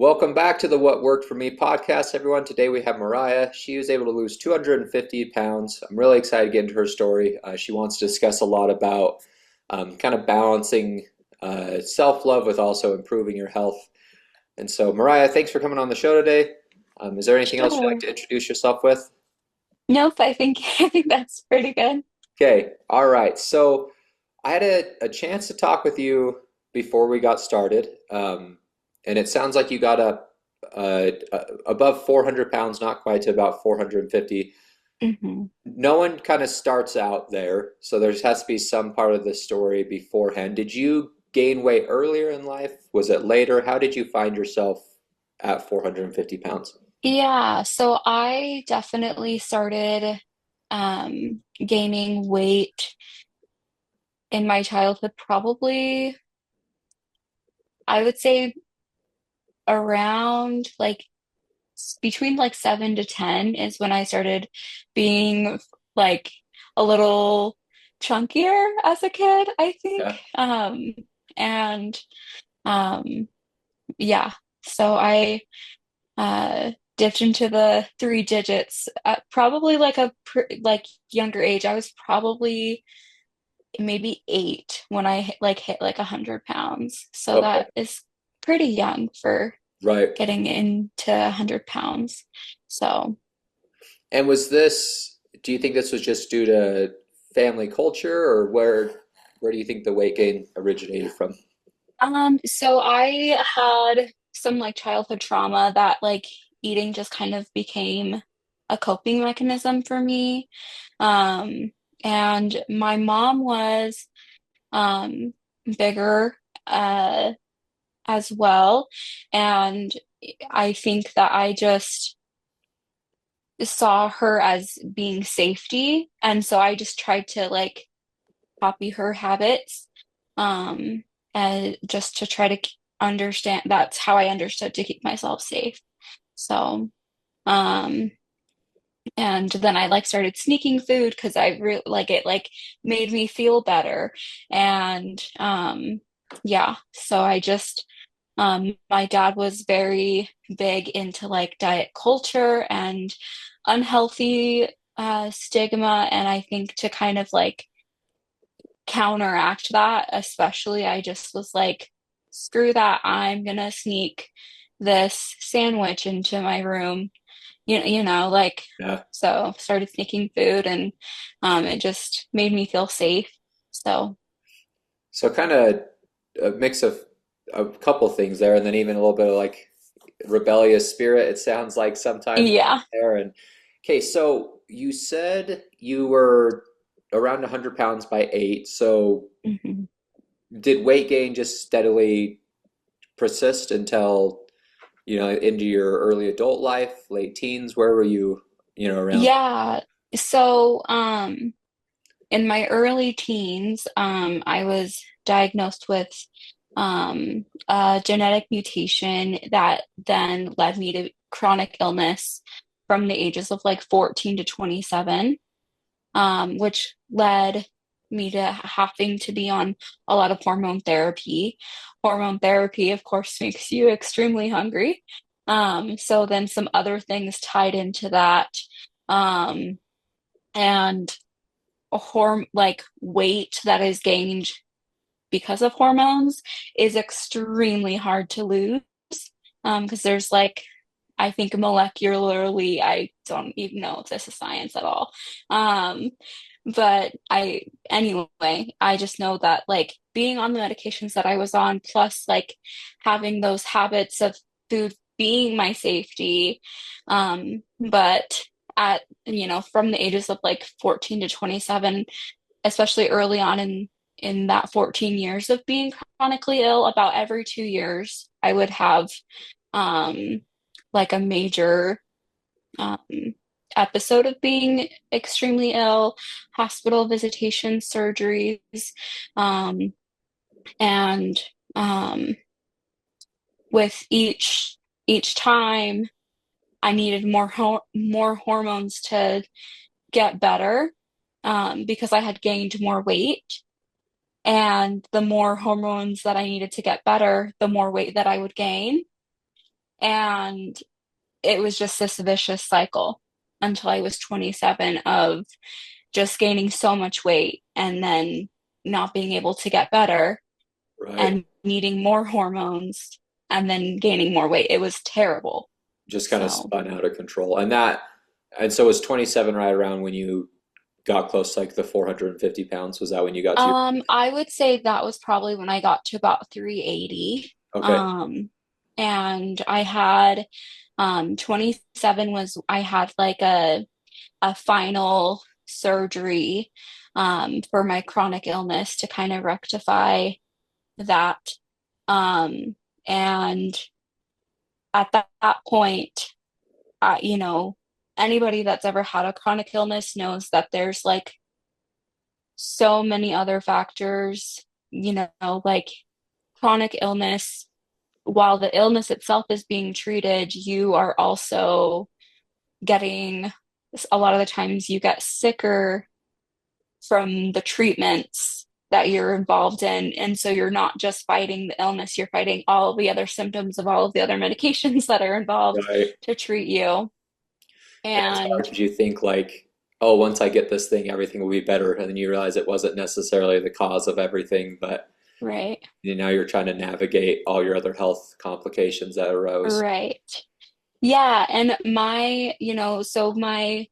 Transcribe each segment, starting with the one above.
Welcome back to the What Worked For Me podcast, everyone. Today we have Mariah. She was able to lose 250 pounds. I'm really excited to get into her story. She wants to discuss a lot about kind of balancing self-love with also improving your health. And so, Mariah, thanks for coming on the show today. Is there anything else you'd like Sure. to introduce yourself with? Nope, I think I think that's pretty good. Okay, all right. So I had a chance to talk with you before we got started, and it sounds like you got up above 400 pounds, not quite to about 450. hmm No one kind of starts out there, so there has to be some part of the story beforehand. Did you gain weight earlier in life? Was it later? How did you find yourself at 450 pounds? Yeah, so I definitely started gaining weight in my childhood, probably I would say around like between like 7 to 10 is when I started being like a little chunkier as a kid, I think. Yeah. And um yeah, so I dipped into the three digits at probably like like younger age. I was probably maybe 8 when I hit like 100 pounds. So Okay. that is pretty young for Right. getting into 100 pounds. So And was this, do you think this was just due to family culture, or where do you think the weight gain originated from? so I had some like childhood trauma that like eating just kind of became a coping mechanism for me. Um, and my mom was um, bigger uh, as well. And I think that I just saw her as being safety. And so I just tried to like copy her habits um, and just to try to understand. That's how I understood to keep myself safe. So, um, and then I like started sneaking food because I really like it, like made me feel better. And yeah, so I just my dad was very big into like diet culture and unhealthy stigma. And I think to kind of like counteract that, especially, I just was like, screw that, I'm gonna sneak this sandwich into my room, like Yeah. so started sneaking food and it just made me feel safe. So So kind of a mix of a couple things there, and then even a little bit of like rebellious spirit, it sounds like sometimes yeah. there. And okay, so you said you were around 100 pounds by 8. So Mhm. did weight gain just steadily persist until, into your early adult life, late teens? Where were you, around? Yeah. So in my early teens, I was diagnosed with a genetic mutation that then led me to chronic illness from the ages of like 14 to 27, which led me to having to be on a lot of hormone therapy. Hormone therapy, of course, makes you extremely hungry. So then some other things tied into that. Um, and like weight that is gained because of hormones is extremely hard to lose. Because there's like, I think molecularly, I don't even know if this is science at all. Um, but anyway, I just know that like being on the medications that I was on, plus like having those habits of food being my safety, but from the ages of like 14 to 27, especially early on in that 14 years of being chronically ill, about every 2 years, I would have um, like a major um, episode of being extremely ill, hospital visitations, surgeries, um, and um, with each time, I needed more hormones to get better because I had gained more weight. And the more hormones that I needed to get better, the more weight that I would gain. And it was just this vicious cycle until I was 27 of just gaining so much weight and then not being able to get better Right. and needing more hormones and then gaining more weight. It was terrible. Just kind of So, spun out of control. And so was 27 right around when you got close to like the 450 pounds? Was that when you got to? I would say that was probably when I got to about 380. Okay. Um, and I had 27 was I had like a final surgery for my chronic illness to kind of rectify that. And at that point, you know, anybody that's ever had a chronic illness knows that there's like so many other factors, like chronic illness, while the illness itself is being treated, you are also getting, a lot of the times you get sicker from the treatments that you're involved in. And so you're not just fighting the illness, you're fighting all the other symptoms of all of the other medications that are involved Right. to treat you. And it's hard And because you think like, oh, once I get this thing, everything will be better, and then you realize it wasn't necessarily the cause of everything, but right, now you're trying to navigate all your other health complications that arose. right. Yeah, and so my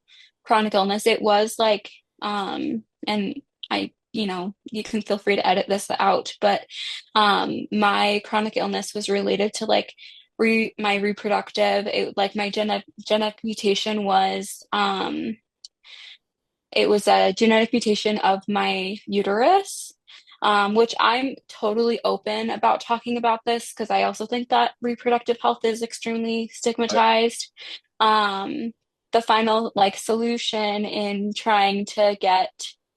chronic illness, it was like, and you can feel free to edit this out, but my chronic illness was related to like my reproductive, like my genetic mutation was, it was a genetic mutation of my uterus. Which I'm totally open about talking about this because I also think that reproductive health is extremely Right. stigmatized. Um, the final like solution in trying to get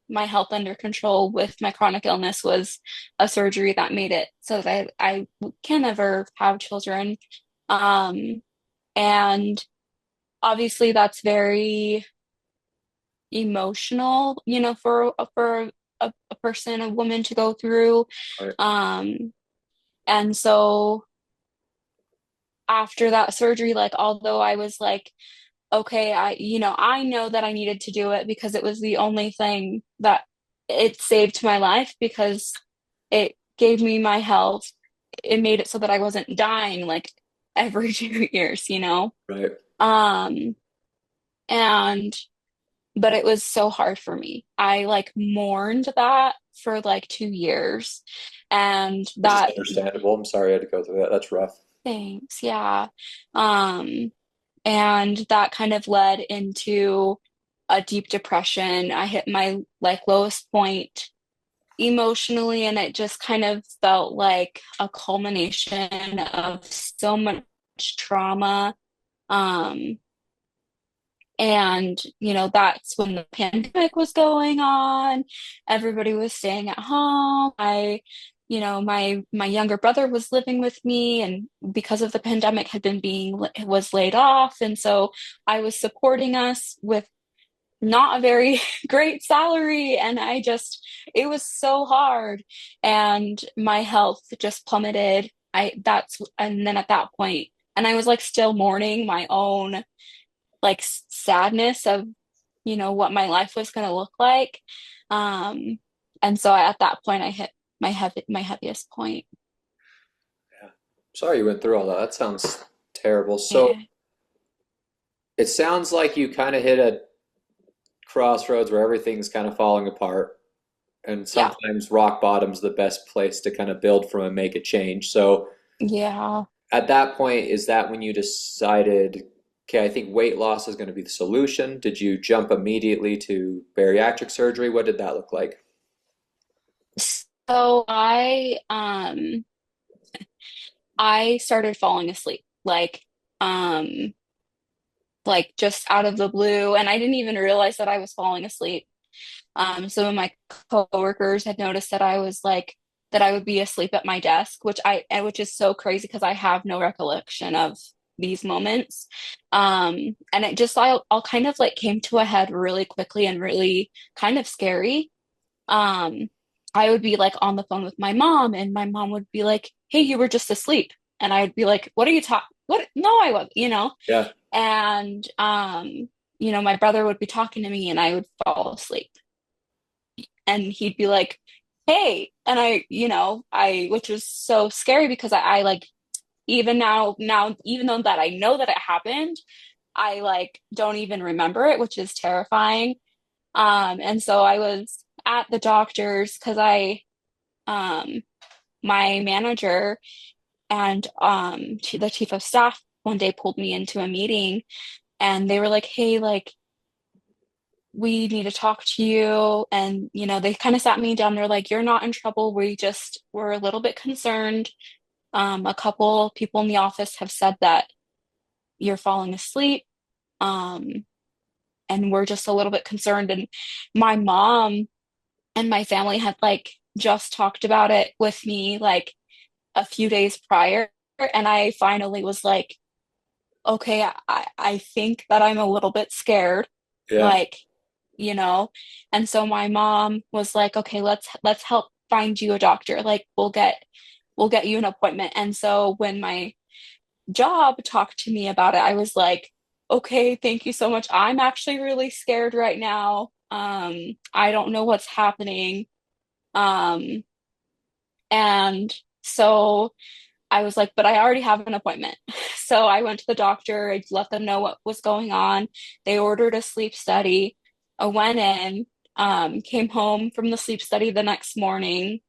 my health under control with my chronic illness was a surgery that made it so that I can never have children. Um, and obviously that's very emotional, for a person, a woman to go through. Right. Um, and so after that surgery, like, although I was like, okay, I know that I needed to do it because it was the only thing that it saved my life because it gave me my health. It made it so that I wasn't dying like every 2 years. Right. Um, and but it was so hard for me. I like mourned that for like 2 years. And Which is that, understandable. I'm sorry I had to go through that. That's rough. thanks, yeah. Um, and that kind of led into a deep depression. I hit my like lowest point emotionally, and it just kind of felt like a culmination of so much trauma. Um, And, that's when the pandemic was going on. Everybody was staying at home. My younger brother was living with me, and because of the pandemic had been was laid off. And so I was supporting us with not a very great salary. And it was so hard. And my health just plummeted. And then at that point, and I was like still mourning my own like sadness of what my life was going to look like. um and so at that point I hit my heaviest point. Yeah. Sorry you went through all that. That sounds terrible. So Yeah, it sounds like you kind of hit a crossroads where everything's kind of falling apart. And yeah, sometimes rock bottom's the best place to kind of build from and make a change. So yeah. at that point, is that when you decided, okay, I think weight loss is going to be the solution? Did you jump immediately to bariatric surgery? What did that look like? So I started falling asleep like just out of the blue, and I didn't even realize that I was falling asleep. Some of my coworkers had noticed that I would be asleep at my desk, which is so crazy because I have no recollection of these moments. And it just all kind of like came to a head really quickly and really kind of scary. Um, I would be like on the phone with my mom, and my mom would be like, "Hey, you were just asleep." And I'd be like, what are you talking? What? No, I wasn't, Yeah. and my brother would be talking to me and I would fall asleep. And he'd be like, hey, and which was so scary because I like, even now, even though that I know that it happened, I like don't even remember it, which is terrifying. And so I was at the doctor's because um, my manager and the chief of staff one day pulled me into a meeting, and they were like, hey, like, we need to talk to you. And, they kind of sat me down. They're like, you're not in trouble. We're a little bit concerned. A couple people in the office have said that you're falling asleep. Um, and we're just a little bit concerned. And my mom and my family had like just talked about it with me like a few days prior. And I finally was like, okay, I think that I'm a little bit scared. Yeah. Like, you know, and so my mom was like, okay, let's help find you a doctor. Like we'll get you an appointment. And so when my job talked to me about it, I was like, okay, thank you so much. I'm actually really scared right now. I don't know what's happening. Um, and so I was like, but I already have an appointment. So I went to the doctor. I let them know what was going on. They ordered a sleep study. I went in, came home from the sleep study the next morning.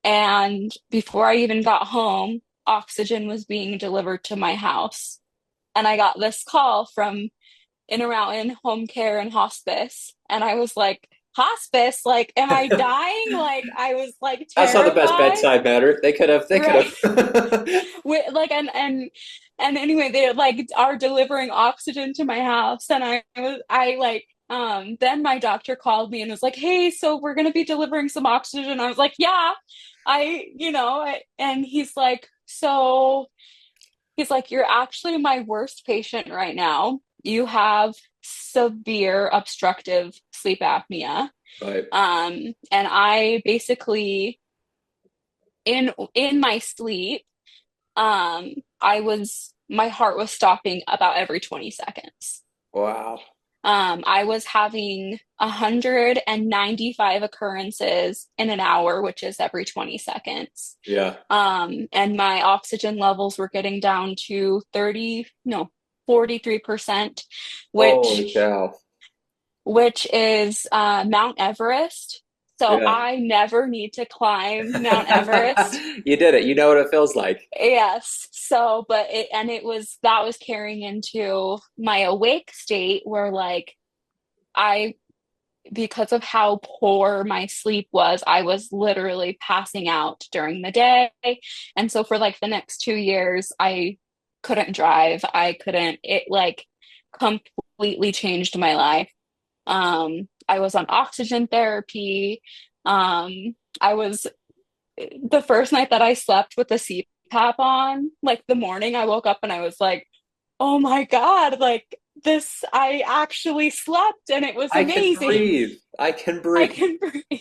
And before I even got home, oxygen was being delivered to my house. And I got this call from Intermountain Home Care and Hospice. And I was like, hospice? Like, am I dying? Like, I was like That's not the best terrified. bedside manner. They could Right. have. Like, and anyway, they like are delivering oxygen to my house. And I like, then my doctor called me and was like, hey, so we're going to be delivering some oxygen. I was like, yeah, and he's like, you're actually my worst patient right now. You have severe obstructive sleep apnea. Right. And I basically in my sleep, my heart was stopping about every 20 seconds. Wow. I was having 195 occurrences in an hour, which is every 20 seconds. Yeah. And my oxygen levels were getting down to 30, no, 43%, Holy which cow. which is Mount Everest. So Yeah. I never need to climb Mount Everest. You did it. You know what it feels like. Yes. So, that was carrying into my awake state where like I, because of how poor my sleep was, I was literally passing out during the day. And so for like the next 2 years, I couldn't drive. It like completely changed my life. I was on oxygen therapy. I was the first night that I slept with the CPAP on, like the morning I woke up and I was like, oh my God, like I actually slept and it was I can amazing. breathe. I can I breathe. can breathe.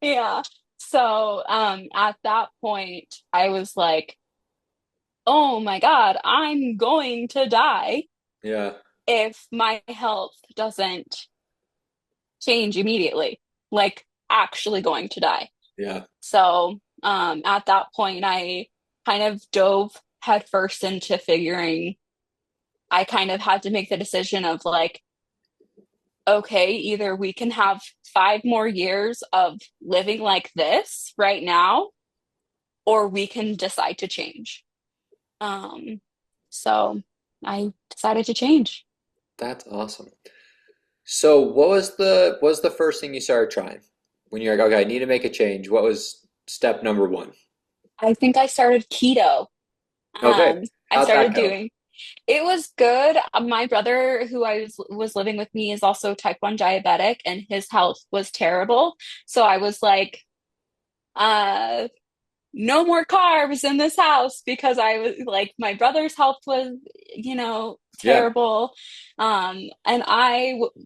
Yeah. So, at that point, I was like, oh my God, I'm going to die Yeah. if my health doesn't change immediately, like actually going to die. Yeah. So, at that point, I kind of dove headfirst into figuring I kind of had to make the decision of like, okay, either we can have 5 more years of living like this right now, or we can decide to change. Um, so I decided to change. That's awesome. So what was the first thing you started trying? When you're like, okay, I need to make a change. What was step number one? I think I started keto. Okay. I How'd that started go? doing It was good. My brother, who was living with me, is also type 1 diabetic, and his health was terrible. So I was like, uh, no more carbs in this house because I was like, my brother's health was, Yeah. terrible. And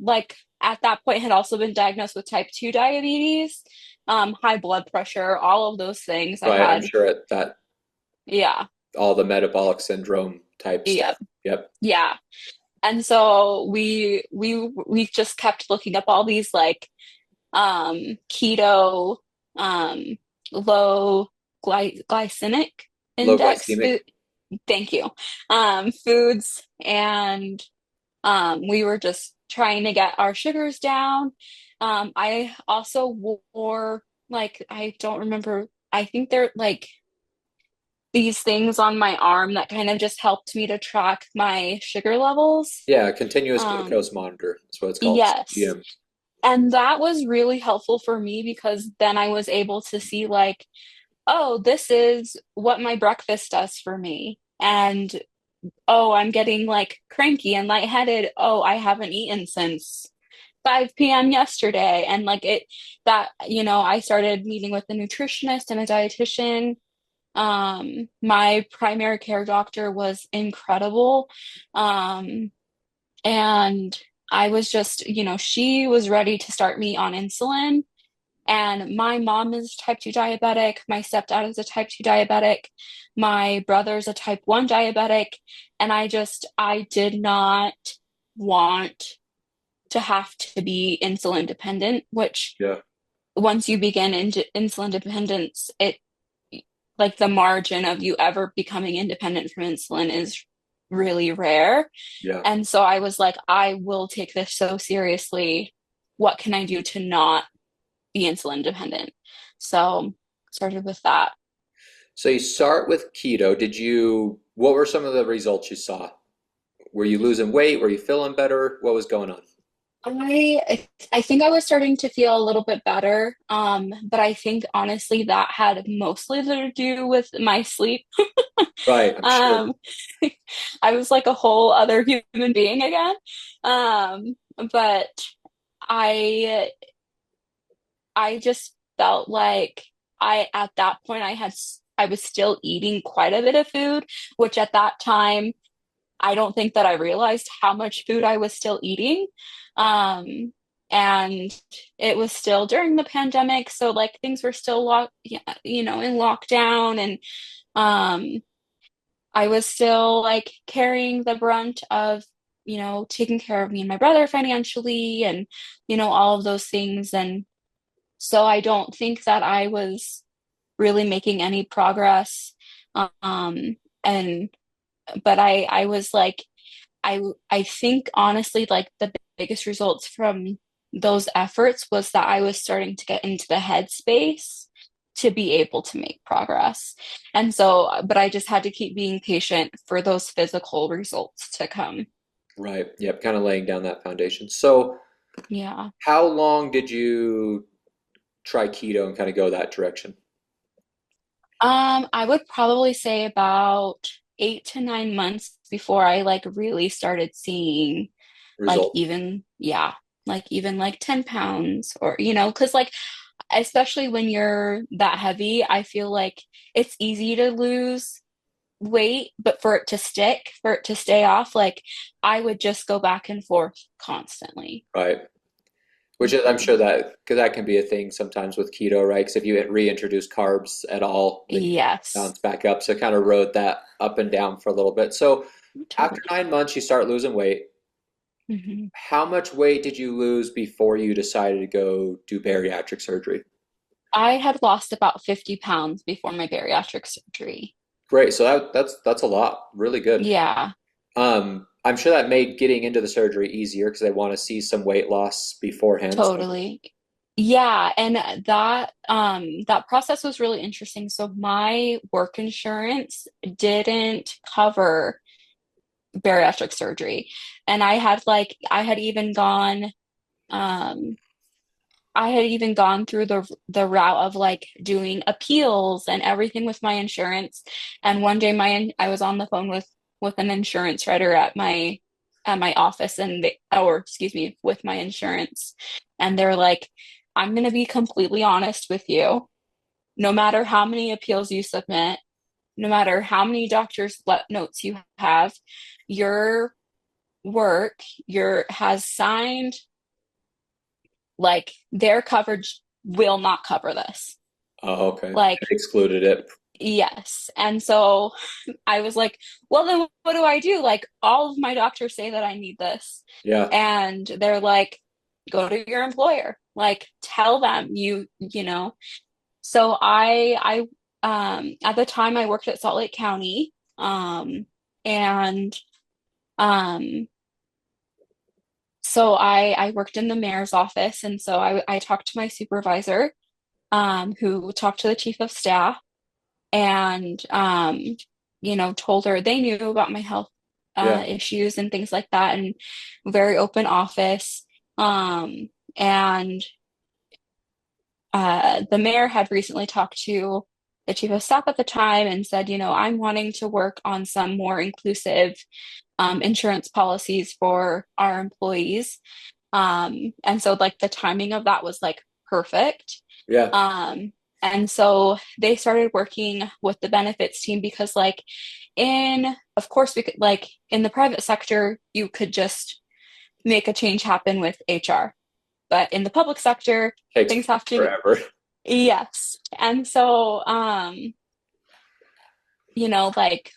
like at that point had also been diagnosed with type 2 diabetes, high blood pressure, all of those things. I Right. I'm had, sure that yeah. all the metabolic syndrome type stuff. Yep. Yep. Yeah. And so we just kept looking up all these like keto, um, low glycemic Low index glycemic. food. Thank you. Foods, and we were just trying to get our sugars down. I also wore like I don't remember. I think they're like these things on my arm that kind of just helped me to track my sugar levels. Yeah, continuous Um, glucose monitor is what it's called. yes. CGM. And that was really helpful for me because then I was able to see, like, oh, this is what my breakfast does for me. And oh, I'm getting like cranky and lightheaded. Oh, I haven't eaten since 5 p.m. yesterday. And like that, I started meeting with a nutritionist and a dietitian. My primary care doctor was incredible. Um, and I was just, she was ready to start me on insulin. And my mom is type 2 diabetic. My stepdad is a type 2 diabetic. My brother's a type 1 diabetic. And I did not want to have to be insulin dependent, which Yeah, once you begin into insulin dependence, it like the margin of you ever becoming independent from insulin is really rare. yeah. And so I was like, I will take this so seriously. What can I do to not be insulin dependent? So started with that. So you start with keto. What were some of the results you saw? Were you losing weight? Were you feeling better? What was going on? I think I was starting to feel a little bit better, but I think honestly that had mostly to do with my sleep. Right, I'm sure. Um, I was like a whole other human being again. But I I just felt like at that point I was still eating quite a bit of food, which at that time I don't think that I realized how much food I was still eating. Um, and it was still during the pandemic, so like things were still yeah, in lockdown, and um, I was still like carrying the brunt of, taking care of me and my brother financially, and all of those things. And so I don't think that I was really making any progress. And but I was like I think honestly like the biggest results from those efforts was that I was starting to get into the headspace to be able to make progress. And so, but I just had to keep being patient for those physical results to come. Right. Yep, kind of laying down that foundation. So, Yeah. how long did you try keto and kind of go that direction? I would probably say about 8 to 9 months before I like really started seeing like Results. even like 10 pounds, or because like especially when you're that heavy, I feel like it's easy to lose weight, but for it to stay off, like I would just go back and forth constantly. Right. Which is, I'm Mhm. sure that, because that can be a thing sometimes with keto, right? Because if you reintroduce carbs at all, then you Yes, bounce back up. So it kind of rode that up and down for a little bit. So after totally. 9 months, you start losing weight. Hmm. How much weight did you lose before you decided to go do bariatric surgery? I had lost about 50 pounds before my bariatric surgery. Great. So that's a lot. Really good. Yeah, I'm sure that made getting into the surgery easier because they want to see some weight loss beforehand. So totally. Yeah, and that process was really interesting. So my work insurance didn't cover bariatric surgery. And I had even gone um through the route of like doing appeals and everything with my insurance. And one day I was on the phone with an insurance writer at my office, and or excuse me, with my insurance. And they're like, I'm going to be completely honest with you. No matter how many appeals you submit, no matter how many doctors' notes you have, your work your has signed like their coverage will not cover this. oh, okay. Like, It excluded it. yes. And so I was like, well, then what do I do? Like, all of my doctors say that I need this. Yeah, And they're like, go to your employer. Like, tell them you know. So at the time I worked at Salt Lake County. And um, so I worked in the mayor's office. And so I talked to my supervisor, who talked to the chief of staff and told her they knew about my health yeah, issues and things like that, and very open office. And The mayor had recently talked to the chief of staff at the time and said, I'm wanting to work on some more inclusive insurance policies for our employees. And so like the timing of that was like perfect. yeah. Um, and so they started working with the benefits team because like of course we could like in the private sector, you could just make a change happen with HR. But in the public sector, Takes things have to, forever. yes. And so, like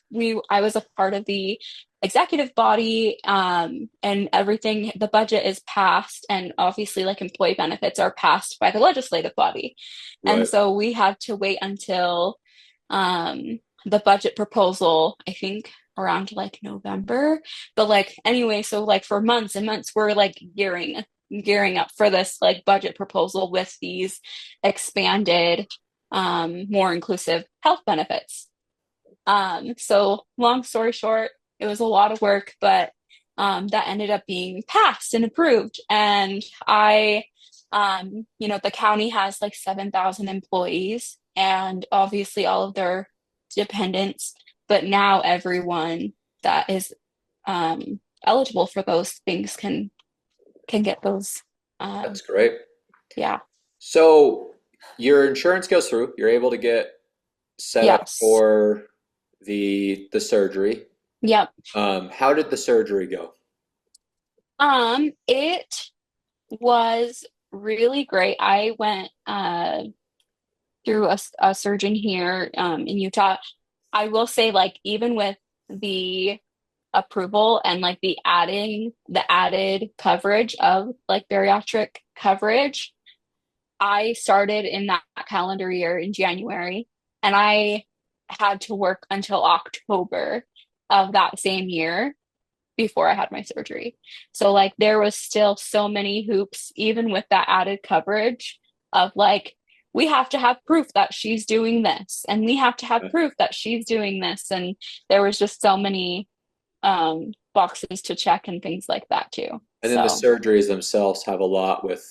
I was a part of the executive body, and everything, the budget is passed, and obviously like employee benefits are passed by the legislative body. And Right. so we had to wait until the budget proposal, I think around like November. But like anyway, so like for months and months we're like gearing up for this like budget proposal with these expanded more inclusive health benefits. So long story short, it was a lot of work, but that ended up being passed and approved. And the county has like 7,000 employees and obviously all of their dependents, but now everyone that is eligible for those things can get those. Um, That's great. yeah. So your insurance goes through, you're able to get set up Yes. for the surgery. Yep. How did the surgery go? It was really great. I went through a surgeon here in Utah. I will say, like, even with the approval and like the added coverage of like bariatric coverage, I started in that calendar year in January, and I had to work until October of that same year before I had my surgery. So like there was still so many hoops, even with that added coverage of like, we have to have proof that she's doing this, and we have to have Yeah. proof that she's doing this. And there was just so many boxes to check and things like that too. And then the So surgeries themselves have a lot with,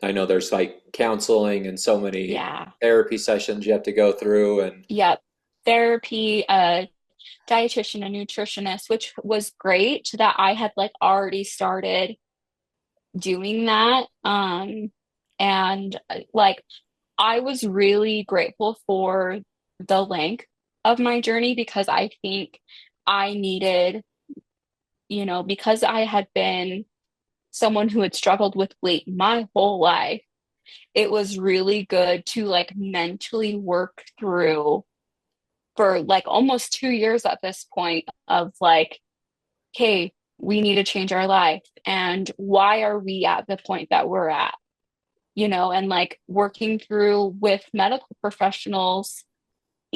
I know there's like counseling and so many yeah, therapy sessions you have to go through and yep. Therapy, dietitian and nutritionist, which was great that I had like already started doing that. And like I was really grateful for the length of my journey because I think I needed, because I had been someone who had struggled with weight my whole life, it was really good to like mentally work through for like almost 2 years at this point of like, hey, we need to change our life. And why are we at the point that we're at? And like working through with medical professionals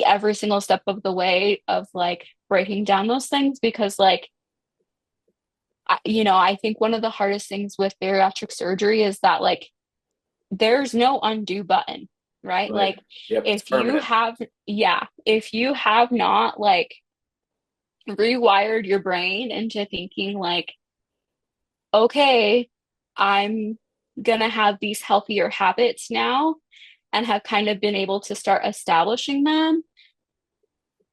every single step of the way of like breaking down those things because like I think one of the hardest things with bariatric surgery is that like there's no undo button, right? right. Like Yep, it's if you permanent. have yeah, if you have not like rewired your brain into thinking like, okay, I'm gonna have these healthier habits now and have kind of been able to start establishing them,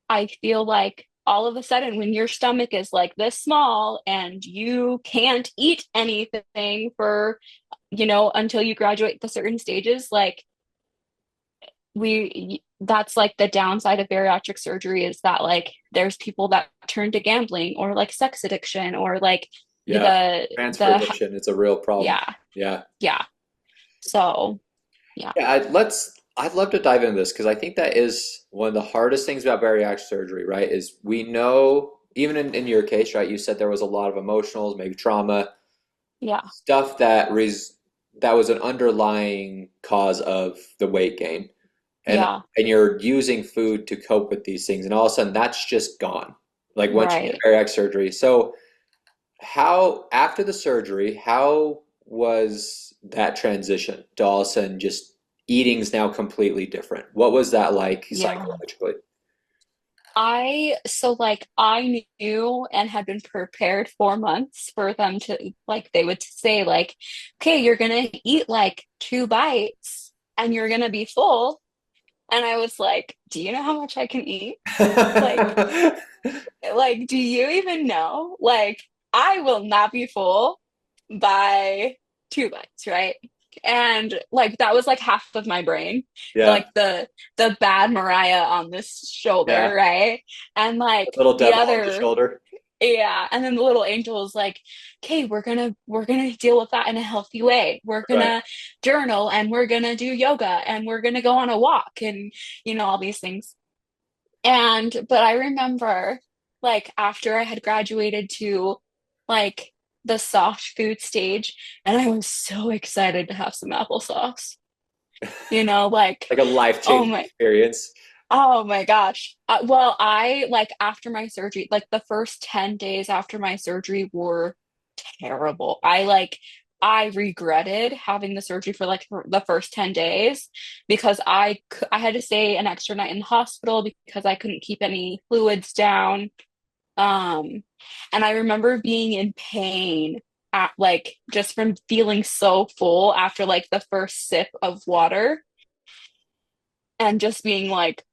I feel like all of a sudden when your stomach is like this small and you can't eat anything for, until you graduate the certain stages, like that's like the downside of bariatric surgery is that like there's people that turn to gambling or like sex addiction or like Yeah. Transfer the addiction, it's a real problem. yeah, Yeah. yeah. So, yeah. Yeah, let's I'd love to dive into this because I think that is one of the hardest things about bariatric surgery, right? Is we know, even in your case, right, you said there was a lot of emotionals, maybe trauma, Yeah, stuff that was an underlying cause of the weight gain. And yeah, and you're using food to cope with these things, and all of a sudden that's just gone. Like once you get right. bariatric surgery. So how, after the surgery, how was that transition to all of a sudden just eating's now completely different? What was that like Yeah. psychologically? I knew and had been prepared for months for them to like they would say like, okay, you're gonna eat like 2 bites and you're gonna be full. And I was like, do you know how much I can eat? Like, do you even know? Like, I will not be full by 2 bites, right? And like that was like half of my brain, Yeah, like the bad Mariah on this shoulder, yeah. right? And A like little the devil on the other, shoulder. yeah. And then the little angel is like, okay, we're gonna deal with that in a healthy way. We're Right. gonna journal and we're gonna do yoga and we're gonna go on a walk and all these things. But I remember like after I had graduated to like the soft food stage, and I was so excited to have some applesauce. Like, Like a oh life-changing my, experience. oh my gosh. Well, I like after my surgery, like the first 10 days after my surgery were terrible. I regretted having the surgery for the first 10 days because I had to stay an extra night in the hospital because I couldn't keep any fluids down. Um, and I remember being in pain at like just from feeling so full after like the first sip of water and just being like,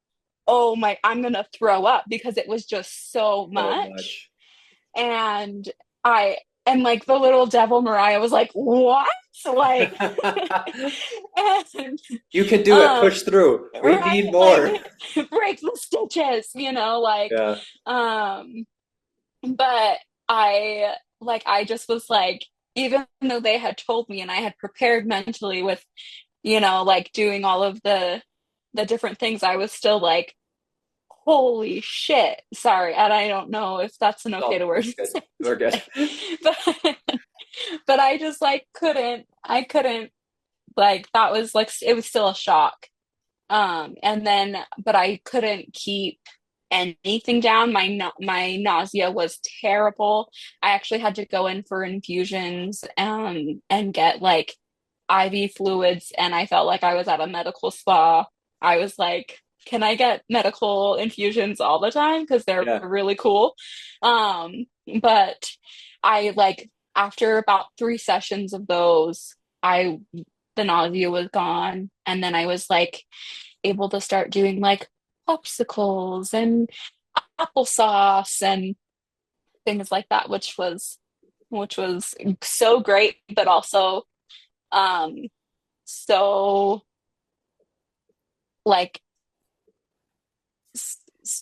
oh my, I'm gonna throw up because it was just so So much. much. And I and like the little devil Mariah was like, what? Like and You can do it. um Push through. We right, need like more. break the stitches, Yeah. um but I just was like, even though they had told me and I had prepared mentally with, like doing all of the different things, I was still like, holy shit. Sorry, and I don't know if that's an okay Oh, to we're word to good. say We're good. today. But but I just like I couldn't like that was like it was still a shock. And then but I couldn't keep anything down. My nausea was terrible. I actually had to go in for infusions and get like IV fluids, and I felt like I was at a medical spa. I was like, can I get medical infusions all the time? Because they're Yeah. really cool. But I like after about 3 sessions of those, I the nausea was gone. And then I was like able to start doing like popsicles and applesauce and things like that, which was so great, but also um so like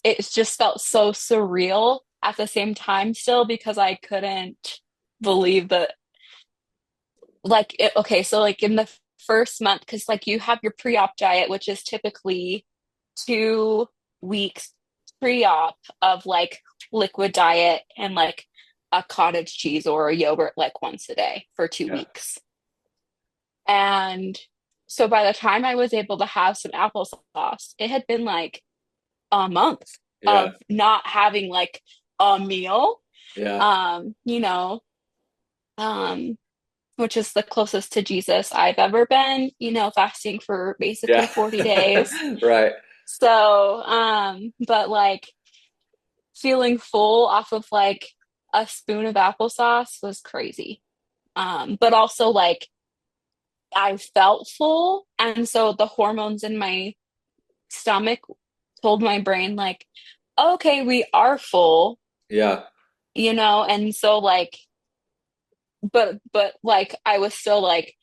it just felt so surreal at the same time still because I couldn't believe that okay, so like in the first month, because like you have your pre-op diet, which is typically 2 weeks pre-op of like liquid diet and like a cottage cheese or a yogurt like once a day for two Yeah. weeks. And so by the time I was able to have some applesauce, it had been like a month Yeah. of not having like a meal, Yeah. um, you know, um, which is the closest to Jesus I've ever been, fasting for basically Yeah. 40 days. Right. So, but like feeling full off of like a spoon of applesauce was crazy. But also like I felt full. And so the hormones in my stomach told my brain, like, okay, we are full, Yeah. and so like, but like I was still like,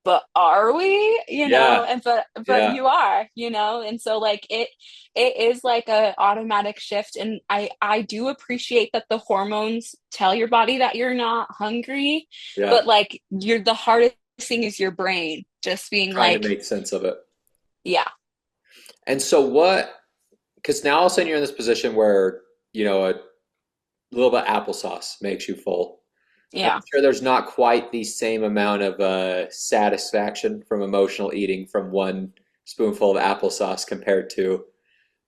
but are we, Yeah. and but Yeah. you are, and so like it is like a automatic shift, and I do appreciate that the hormones tell your body that you're not hungry, Yeah. but like you're the hardest thing is your brain just being Trying to like, make sense of it. Yeah. And so what, because now all of a sudden you're in this position where, a little bit of applesauce makes you full. I'm Yeah. sure there's not quite the same amount of satisfaction from emotional eating from one spoonful of applesauce compared to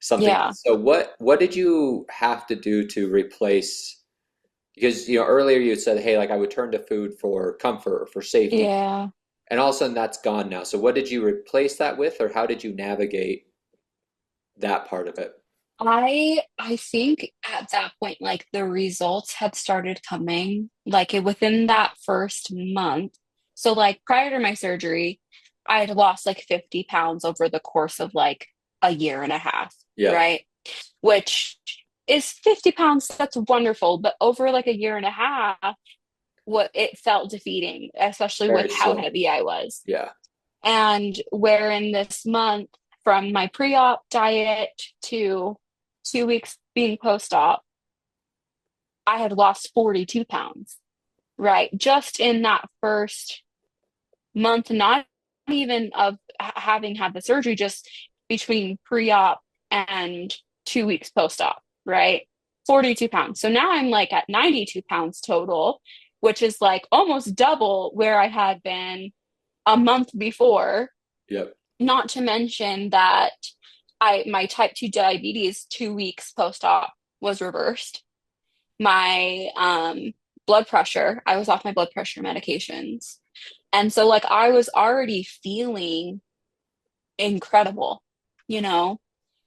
something Yeah. else. So what did you have to do to replace? Because earlier you said, hey, like I would turn to food for comfort or for safety, Yeah. and all of a sudden that's gone now. So what did you replace that with, or how did you navigate that part of it? I think at that point, like the results had started coming, like within that first month. So like prior to my surgery, I had lost like 50 pounds over the course of like a year and a half, Yeah, right? Which is 50 pounds, that's wonderful. But over like a year and a half, what it felt defeating, especially very with how slow. heavy I was. Yeah, And where in this month, from my pre-op diet to 2 weeks being post-op, I had lost 42 pounds, right? Just in that first month, not even of having had the surgery, just between pre-op and 2 weeks post-op, right? 42 pounds. So now I'm like at 92 pounds total, which is like almost double where I had been a month before. yep, Not to mention that my type 2 diabetes 2 weeks post-op was reversed. My blood pressure, I was off my blood pressure medications. And so like I was already feeling incredible, you know?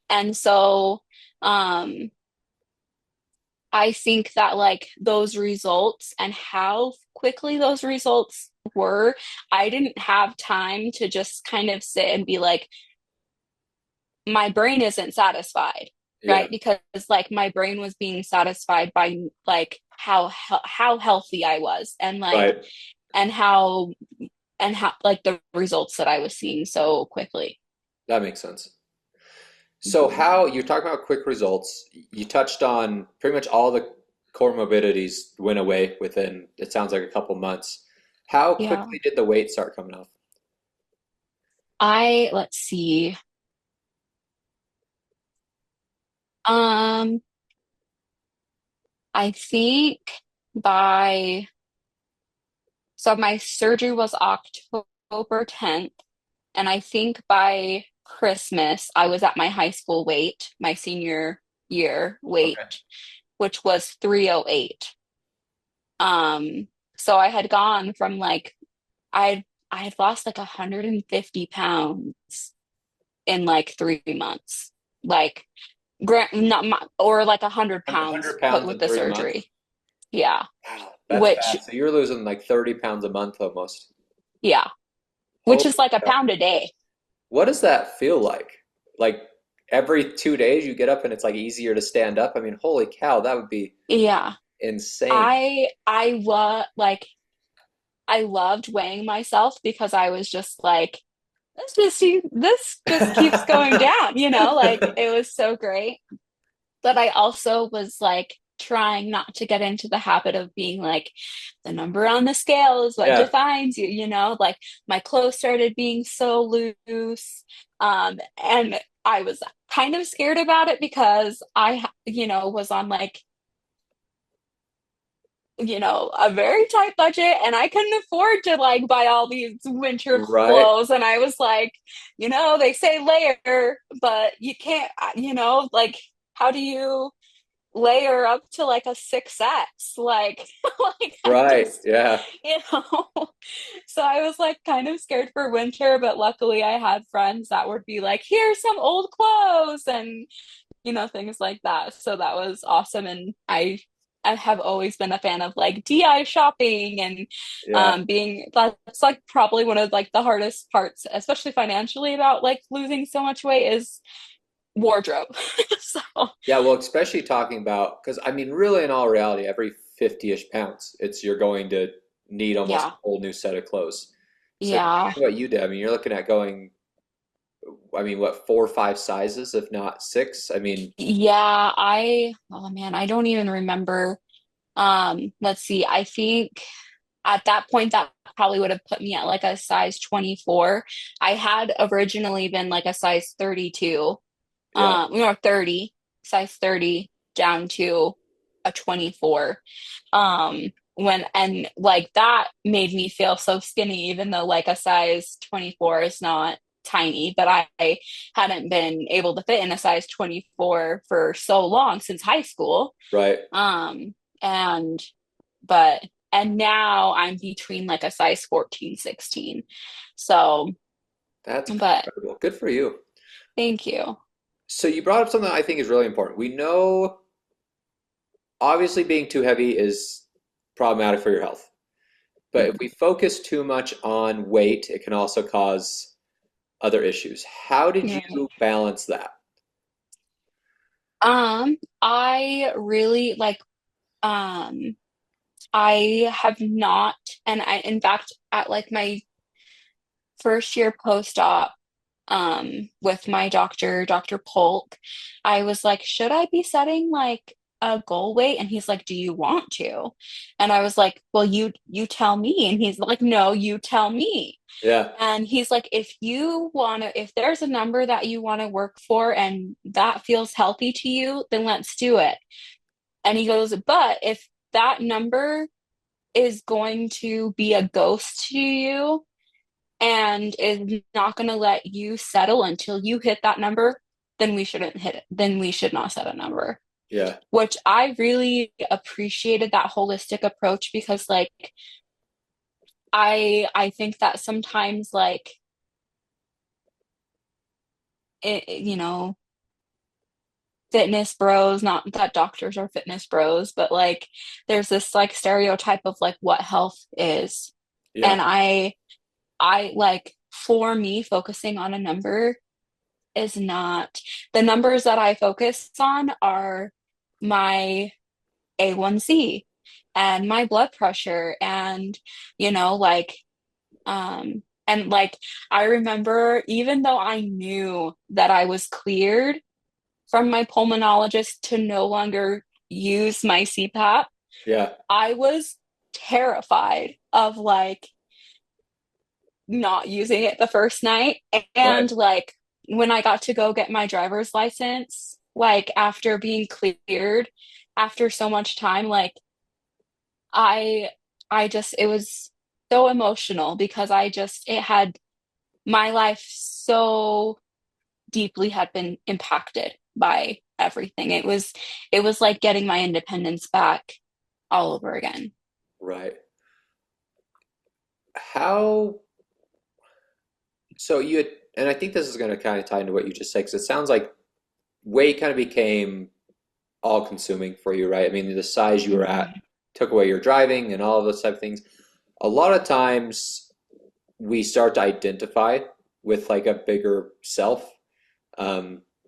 And so um I think that like those results and how quickly those results were, I didn't have time to just kind of sit and be like, my brain isn't satisfied, yeah, right? Because like my brain was being satisfied by like how healthy I was right. and how and how like the results that I was seeing so quickly. That makes sense. So Mhm. how you're talking about quick results, you touched on pretty much all the comorbidities went away within, it sounds like a couple months. How Yeah. quickly did the weight start coming off? Let's see. Um, I think by so my surgery was October 10th, and I think by Christmas I was at my high school weight, my senior year weight, Okay. which was 308. Um, so I had gone from like I had lost like 150 pounds in like 3 months. Like grant not my, or like 100 pounds 100 put pounds with in the 3 months? surgery. Yeah. Wow, that's Which fast. So you're losing like 30 pounds a month almost. yeah, which is Holy like a cow. pound a day. What does that feel like? Like every 2 days you get up and it's like easier to stand up? I mean, holy cow, that would be Yeah. insane. I was like I loved weighing myself because I was just like this just keeps going down, like it was so great. But I also was like trying not to get into the habit of being like the number on the scale is what Yeah, defines you, like my clothes started being so loose. And I was kind of scared about it because was on like a very tight budget and I couldn't afford to like buy all these winter right, clothes. And I was like, they say layer, but you can't, like, how do you layer up to like a 6X? Like, like I right. just, Yeah, you know, so I was like kind of scared for winter, but luckily I had friends that would be like, here's some old clothes and things like that. So that was awesome. And I have always been a fan of like DI shopping and yeah. being that's like probably one of like the hardest parts, especially financially about like losing so much weight is wardrobe. So Yeah, well, especially talking about, because I mean, really, in all reality, every 50-ish pounds, you're going to need almost a yeah. whole new set of clothes. So Yeah. doing what you did, I mean, you're looking at going, I mean, what, 4 or 5 sizes, if not six? I mean, Yeah, oh man, I don't even remember. Let's see. I think at that point, that probably would have put me at like a size 24. I had originally been like a size 32, Yeah, 30, size 30 down to a 24. And like that made me feel so skinny, even though like a size 24 is not tiny, but I hadn't been able to fit in a size 24 for so long since high school. right. Um, and but and now I'm between like a size 14, 16. So, That's but incredible. Good for you. thank you. So you brought up something that I think is really important. We know obviously being too heavy is problematic for your health. But if we focus too much on weight, it can also cause other issues. How did Right. you balance that? I really like um I have not, and I in fact at like my first year post-op with my doctor, Dr. Polk, I was like, should I be setting like a goal weight? And he's like, do you want to? And I was like, well, you tell me. And he's like, no, you tell me. Yeah, And he's like, if there's a number that you want to work for and that feels healthy to you, then let's do it. And he goes, but if that number is going to be a ghost to you and is not going to let you settle until you hit that number, then we shouldn't hit it. Then we should not set a number. yeah, Which I really appreciated that holistic approach because like I think that sometimes like you know, fitness bros, not that doctors are fitness bros, but like there's this like stereotype of like what health is. yeah, And I like for me focusing on a number is not the numbers that I focus on are my A1C and my blood pressure and like and like I remember even though I knew that I was cleared from my pulmonologist to no longer use my CPAP, yeah, I was terrified of like not using it the first night. right. And like when I got to go get my driver's license, like after being cleared after so much time, like I I just it was so emotional because it had my life so deeply had been impacted by everything. It was like getting my independence back all over again. Right. How, so you had, and I think this is going to kind of tie into what you just said, because it sounds like weight kind of became all consuming for you, right? I mean, the size you were at Mhm. took away your driving and all of those type of things. A lot of times we start to identify with like a bigger self.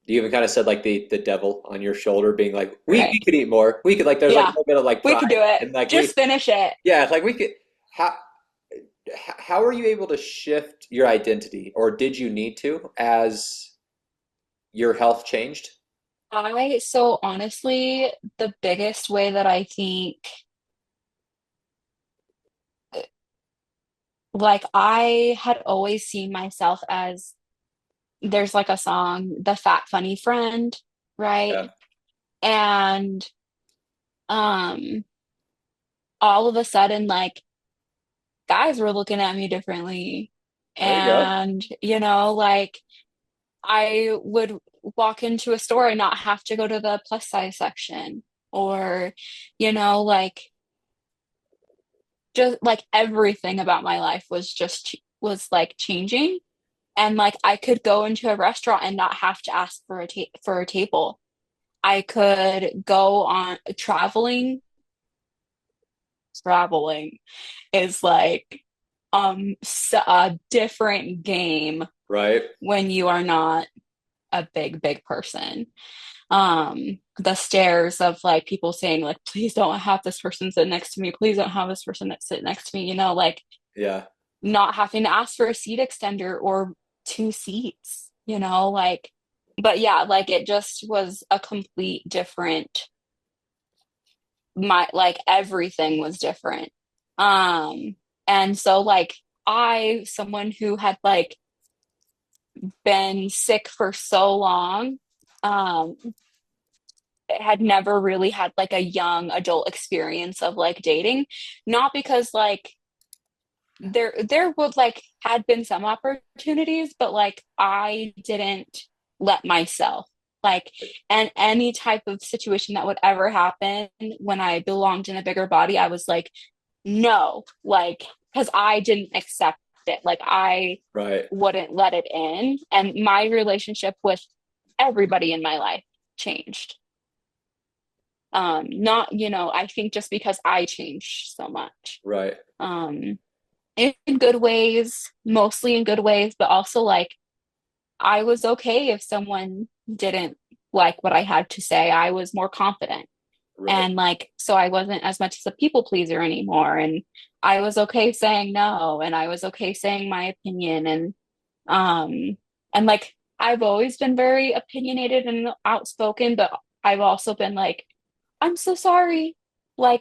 You even kind of said like the devil on your shoulder being like, we Right. could eat more. We could like there's like a Yeah, little bit of like we pride could do it. and like we Just finish it. yeah, it's like we could how how are you able to shift your identity or did you need to as your health changed? So honestly, the biggest way that I think, like, I had always seen myself as there's like a song, The Fat Funny Friend, right? Yeah, And um, all of a sudden, like, guys were looking at me differently. there you go. And, like, I would walk into a store and not have to go to the plus size section, or, like, just like everything about my life was like changing. And like I could go into a restaurant and not have to ask for a table. I could go on traveling is like a different game Right, when you are not a big person. The stares of like people saying like please don't have this person sit next to me, please don't have this person that sit next to me, like yeah, not having to ask for a seat extender or two seats, like, but yeah, like it just was a complete different, my like everything was different. Um, and so like someone who had like been sick for so long, um, had never really had like a young adult experience of like dating. Not because like there would like had been some opportunities, but like I didn't let myself like, and any type of situation that would ever happen when I belonged in a bigger body, I was like, no, like, because I didn't accept it. Like I Right. wouldn't let it in. And my relationship with everybody in my life changed. Not, I think just because I changed so much. Right. Um, in good ways, mostly in good ways, but also like I was okay if someone didn't like what I had to say. I was more confident. Right. And like, so I wasn't as much as a people pleaser anymore. And I was okay saying no, and I was okay saying my opinion. Um, and like, I've always been very opinionated and outspoken, but I've also been like, I'm so sorry. Yeah.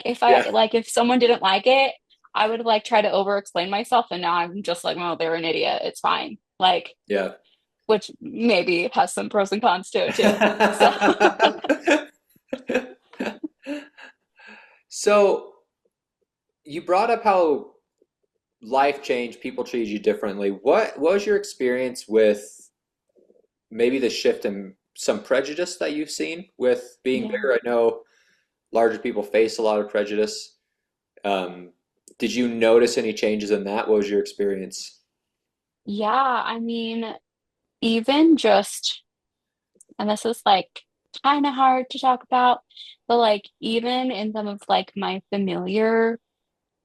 If someone didn't like it, I would like try to over explain myself. And now I'm just like, oh, they're an idiot. It's fine. Like, Yeah. which maybe has some pros and cons to it too. So So you brought up how life changed, people treated you differently. What was your experience with maybe the shift in some prejudice that you've seen with being yeah. bigger? I know larger people face a lot of prejudice. Um, did you notice any changes in that? What was your experience? Yeah, I mean, even just, and this is like kind of hard to talk about, but like even in some of like my familiar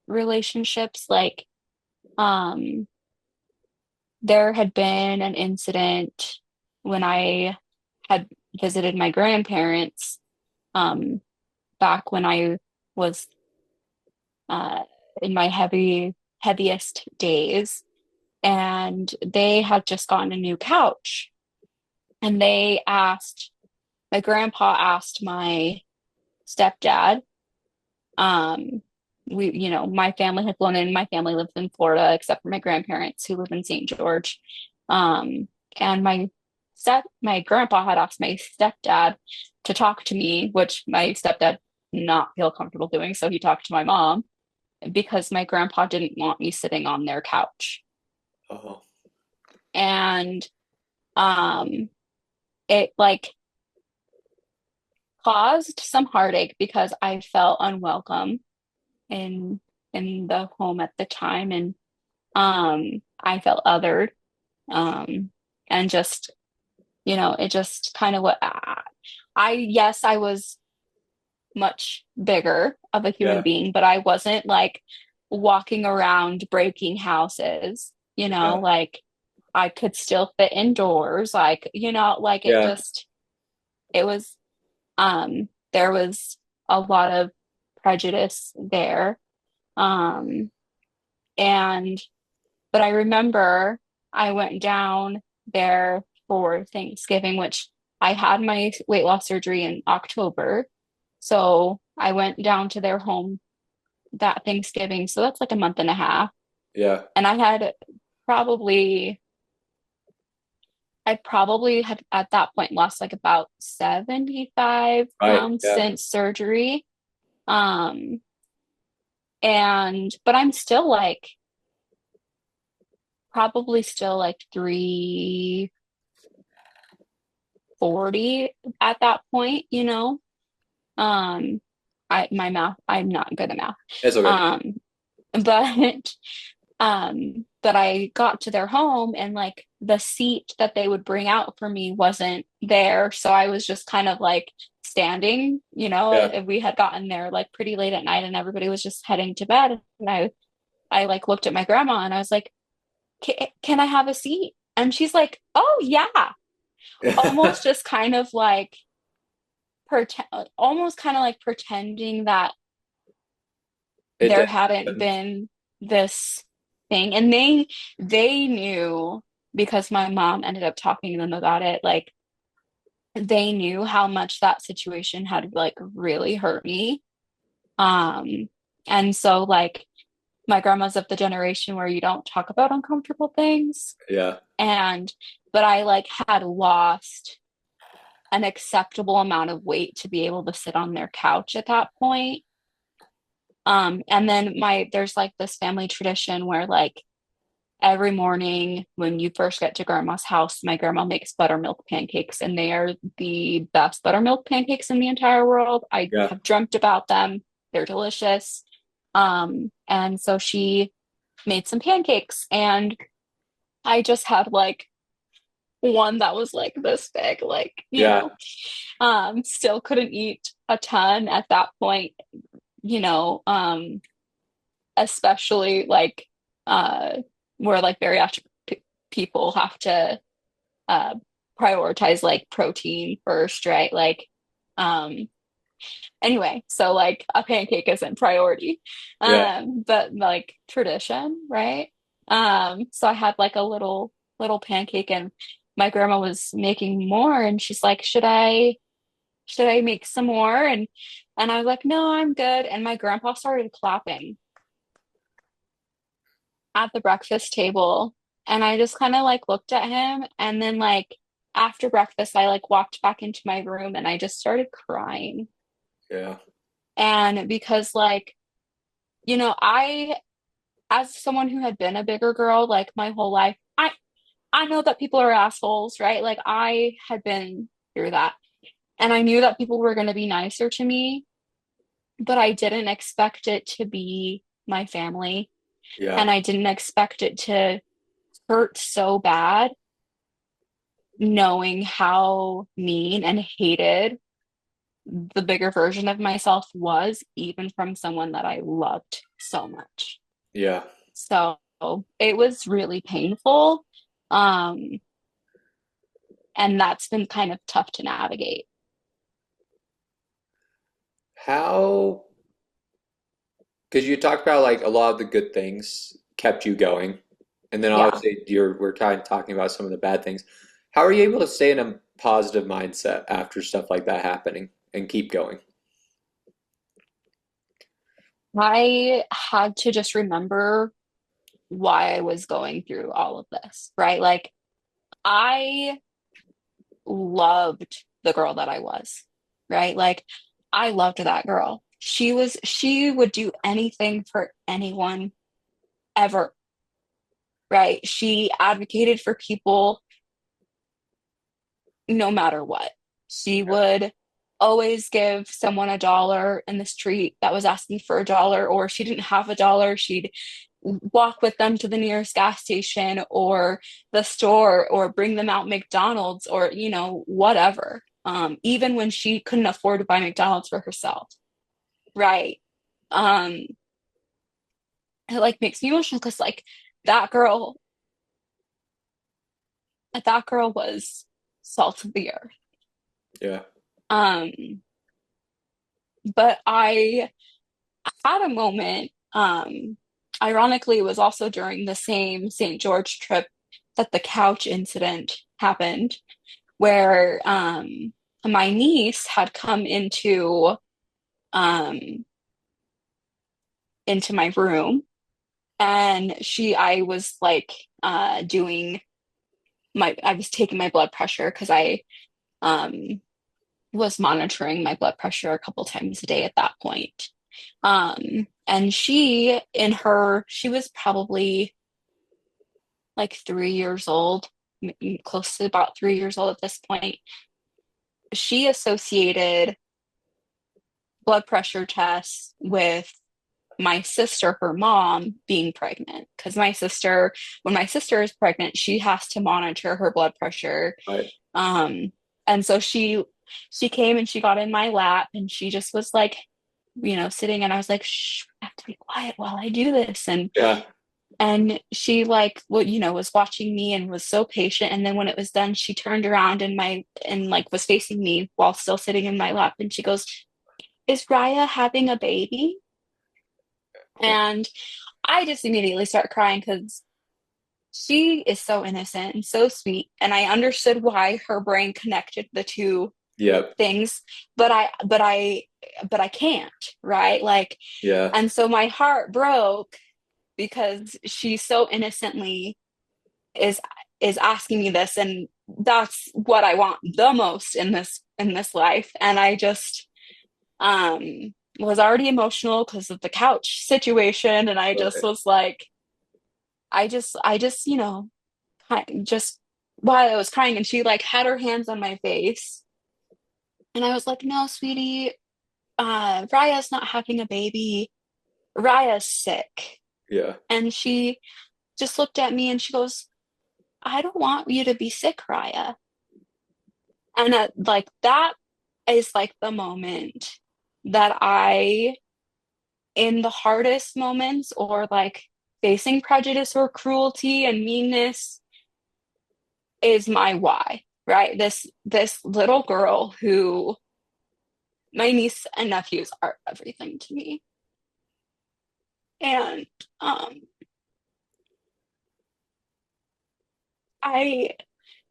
relationships, like um there had been an incident when I had visited my grandparents, um back when I was uh in my heaviest days, and they had just gotten a new couch, and my grandpa asked my stepdad. Um, my family had flown in. My family lives in Florida, except for my grandparents who live in St. George. Um, and my grandpa had asked my stepdad to talk to me, which my stepdad did not feel comfortable doing. So he talked to my mom because my grandpa didn't want me sitting on their couch. Oh, And um, it like caused some heartache because I felt unwelcome in the home at the time, and I felt othered, um and just, it just kind of what yes, I was much bigger of a human yeah, being, but I wasn't like walking around breaking houses, yeah, like I could still fit indoors, like, like yeah, it was, there was a lot of prejudice there. um and But I remember I went down there for Thanksgiving, which I had my weight loss surgery in October. So I went down to their home that Thanksgiving. So that's like a month and a half. yeah. And probably, I probably had at that point lost like about 75 Right. pounds Yeah. since surgery. Um, but I'm still like, probably still like 340 at that point, my math, I'm not good at math. It's okay. Um, but but I got to their home, and like the seat that they would bring out for me wasn't there. So I was just kind of like standing, Yeah. we had gotten there like pretty late at night and everybody was just heading to bed. And I like looked at my grandma and I was like, can I have a seat? And she's like, oh yeah. Almost just kind of like pretend, almost kind of like pretending that It there did hadn't happen. been this thing. And they knew, because my mom ended up talking to them about it, like they knew how much that situation had like really hurt me. Um and so like my grandma's of the generation where you don't talk about uncomfortable things. Yeah. And, but I like had lost an acceptable amount of weight to be able to sit on their couch at that point. And then there's like this family tradition where like every morning when you first get to grandma's house, my grandma makes buttermilk pancakes, and they are the best buttermilk pancakes in the entire world. I Yeah. have dreamt about them. They're delicious. And so she made some pancakes, and I just had like one that was like this big, like, Yeah. still couldn't eat a ton at that point, you know, especially like uh where like bariatric people have to uh prioritize like protein first, right? Like um anyway, so like a pancake isn't priority. Yeah. But like tradition, right? So I had like a little pancake, and my grandma was making more, and she's like, should I make some more? And I was like, no, I'm good. And my grandpa started clapping at the breakfast table. And I just kind of like looked at him. And then like after breakfast, I like walked back into my room and I just started crying. Yeah. And because like, I, as someone who had been a bigger girl like my whole life, I know that people are assholes, right? Like I had been through that. And I knew that people were going to be nicer to me, but I didn't expect it to be my family. Yeah. And I didn't expect it to hurt so bad, knowing how mean and hated the bigger version of myself was, even from someone that I loved so much. Yeah. So it was really painful. Um, and that's been kind of tough to navigate. How, because you talked about like a lot of the good things kept you going, and then Yeah. obviously we're kind of talking about some of the bad things. How are you able to stay in a positive mindset after stuff like that happening and keep going? I had to just remember why I was going through all of this, right? Like, I loved the girl that I was, right? Like, I loved that girl. She would do anything for anyone ever, right? She advocated for people no matter what. She would always give someone a dollar in the street that was asking for a dollar, or she didn't have a dollar. She'd walk with them to the nearest gas station or the store, or bring them out McDonald's, or, whatever. Even when she couldn't afford to buy McDonald's for herself. Right. Um, it like makes me emotional because like that girl, that girl was salt of the earth. Yeah. Um, but I had a moment, ironically, it was also during the same St. George trip that the couch incident happened, where my niece had come um, into my room, and I was like doing I was taking my blood pressure because I um, was monitoring my blood pressure a couple times a day at that point. And she was probably like 3 years old, close to about 3 years old at this point. She associated blood pressure tests with my sister, her mom, being pregnant. Because when my sister is pregnant, she has to monitor her blood pressure. Right. Um, and so she came and she got in my lap, and she just was like, sitting, and I was like, shh, I have to be quiet while I do this. Yeah. And she like, well, was watching me and was so patient. And then when it was done, she turned around and like was facing me while still sitting in my lap. And she goes, is Raya having a baby? And I just immediately start crying because she is so innocent and so sweet. And I understood why her brain connected the two Yep. things, but I can't, right? Like, Yeah. and so my heart broke. because she so innocently is is asking me this, and that's what I want the most in this life. And I just was already emotional because of the couch situation, and I just Right. was like, I just, just while I was crying, and she like had her hands on my face, and I was like, no, sweetie, Raya's not having a baby. Raya's sick. Yeah. And she just looked at me and she goes, I don't want you to be sick, Raya. And like that is like the moment that in the hardest moments, or like facing prejudice or cruelty and meanness, is my why, right? This little girl who my niece and nephews are everything to me. And um, I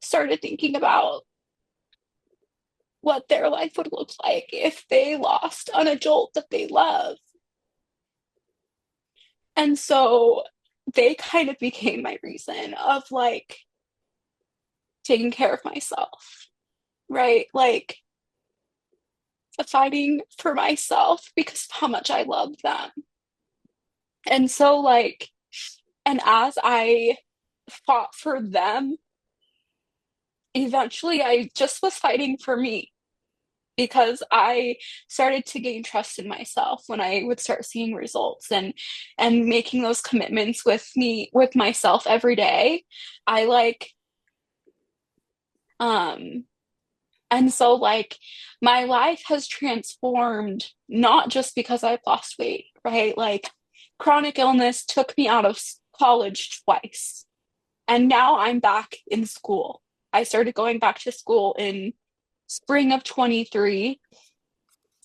started thinking about what their life would look like if they lost an adult that they love. And so they kind of became my reason of like taking care of myself, right? Like fighting for myself because of how much I love them. And so, like, and as I fought for them, eventually I just was fighting for me, because I started to gain trust in myself when I would start seeing results and making those commitments with myself every day. I like um and so like my life has transformed, not just because I've lost weight, right? Like chronic illness took me out of college twice, and now I'm back in school. I started going back to school in spring of 23,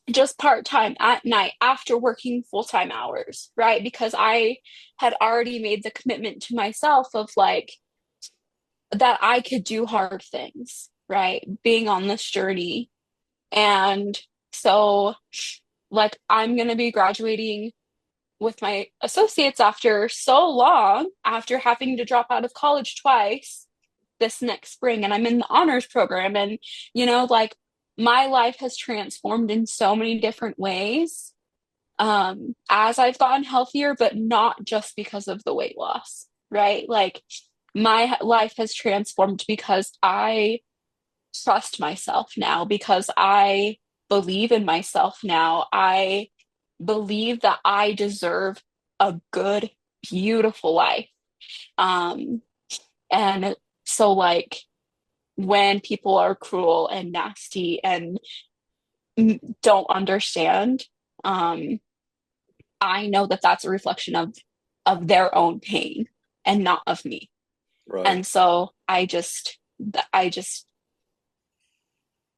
just part-time at night after working full-time hours, right? Because I had already made the commitment to myself of like that I could do hard things, right? Being on this journey. And so like I'm going to be graduating with my associates after so long, after having to drop out of college twice this next spring, and I'm in the honors program. And like my life has transformed in so many different ways as I've gotten healthier, but not just because of the weight loss, right? Like my life has transformed because I trust myself now, because I believe in myself now. I believe that I deserve a good, beautiful life. Um, and so, like, when people are cruel and nasty and don't understand, um, I know that that's a reflection of their own pain and not of me. Right. And so I just,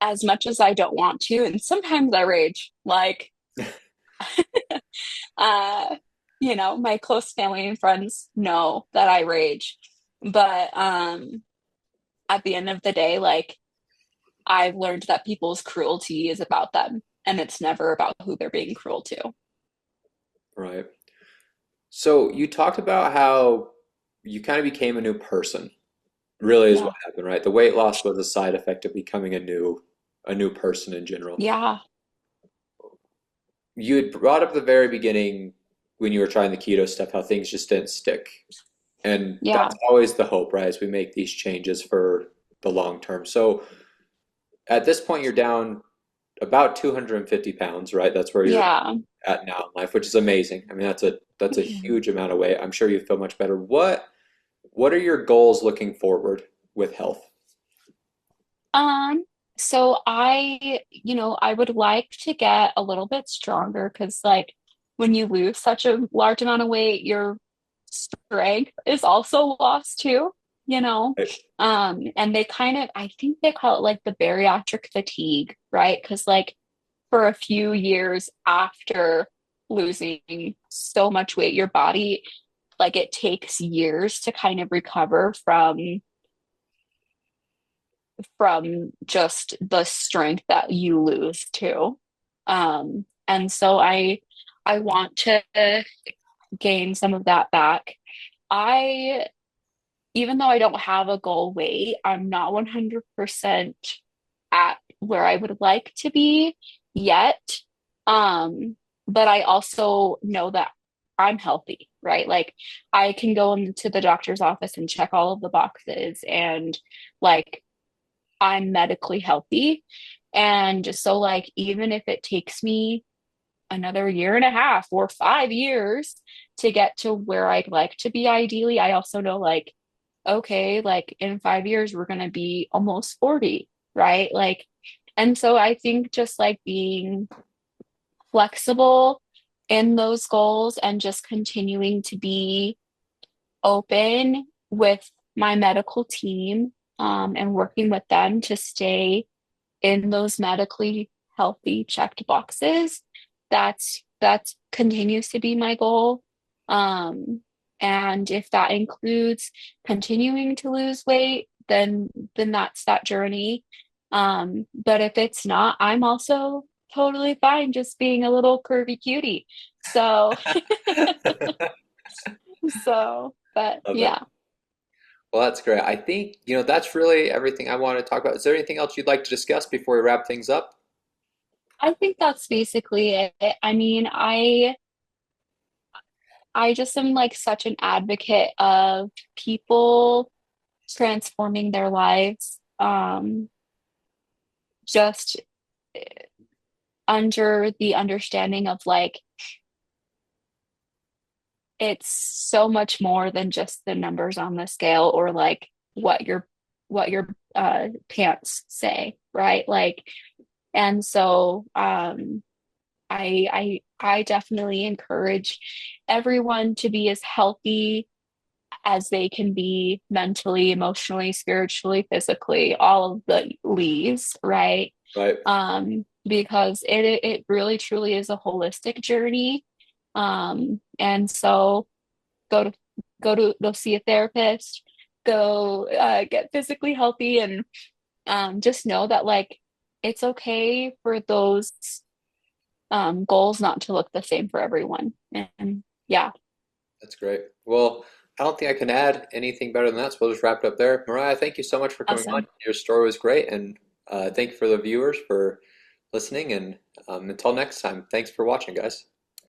as much as I don't want to, and sometimes I rage, like, uh, my close family and friends know that I rage. But at the end of the day, like, I've learned that people's cruelty is about them, and it's never about who they're being cruel to. Right. So you talked about how you kind of became a new person, really is what Yeah. happened, right? The weight loss was a side effect of becoming a new person in general. Yeah. You had brought up at the very beginning when you were trying the keto stuff how things just didn't stick. And that's Yeah. always the hope, right? As we make these changes for the long term. So at this point, you're down about 250 pounds, right? That's where you're Yeah. at now in life, which is amazing. I mean, that's a huge amount of weight. I'm sure you feel much better. What are your goals looking forward with health? Um, so I would like to get a little bit stronger, because like when you lose such a large amount of weight, your strength is also lost too, you know. Right. And I think they call it like the bariatric fatigue, right? Because like for a few years after losing so much weight, your body, like, it takes years to kind of recover from just the strength that you lose too. And so I want to gain some of that back. I, even though I don't have a goal weight, I'm not 100% at where I would like to be yet. Um, but I also know that I'm healthy, right? Like I can go into the doctor's office and check all of the boxes and like I'm medically healthy. And so like even if it takes me another year and a half or 5 years to get to where I'd like to be ideally, I also know like, okay, like in 5 years, we're going to be almost 40, right? Like, and so I think just like being flexible in those goals and just continuing to be open with my medical team and working with them to stay in those medically healthy checked boxes. That's continues to be my goal. Um, and if that includes continuing to lose weight, then that's that journey. But if it's not, I'm also totally fine just being a little curvy cutie. So but Love it. yeah. Well, that's great. I think, that's really everything I want to talk about. Is there anything else you'd like to discuss before we wrap things up? I think that's basically it. I mean, I just am like such an advocate of people transforming their lives just under the understanding of like it's so much more than just the numbers on the scale or like what your pants say, right? Like and so I definitely encourage everyone to be as healthy as they can be mentally, emotionally, spiritually, physically, all of the leaves, right? Right. Because it really truly is a holistic journey. And so go to go see a therapist, go get physically healthy, and just know that like it's okay for those goals not to look the same for everyone. And yeah, That's great. Well, I don't think I can add anything better than that, so we'll just wrap it up there. Mariah, thank you so much for coming on. awesome. Your story was great, and thank you for the viewers for listening. And until next time, thanks for watching, guys.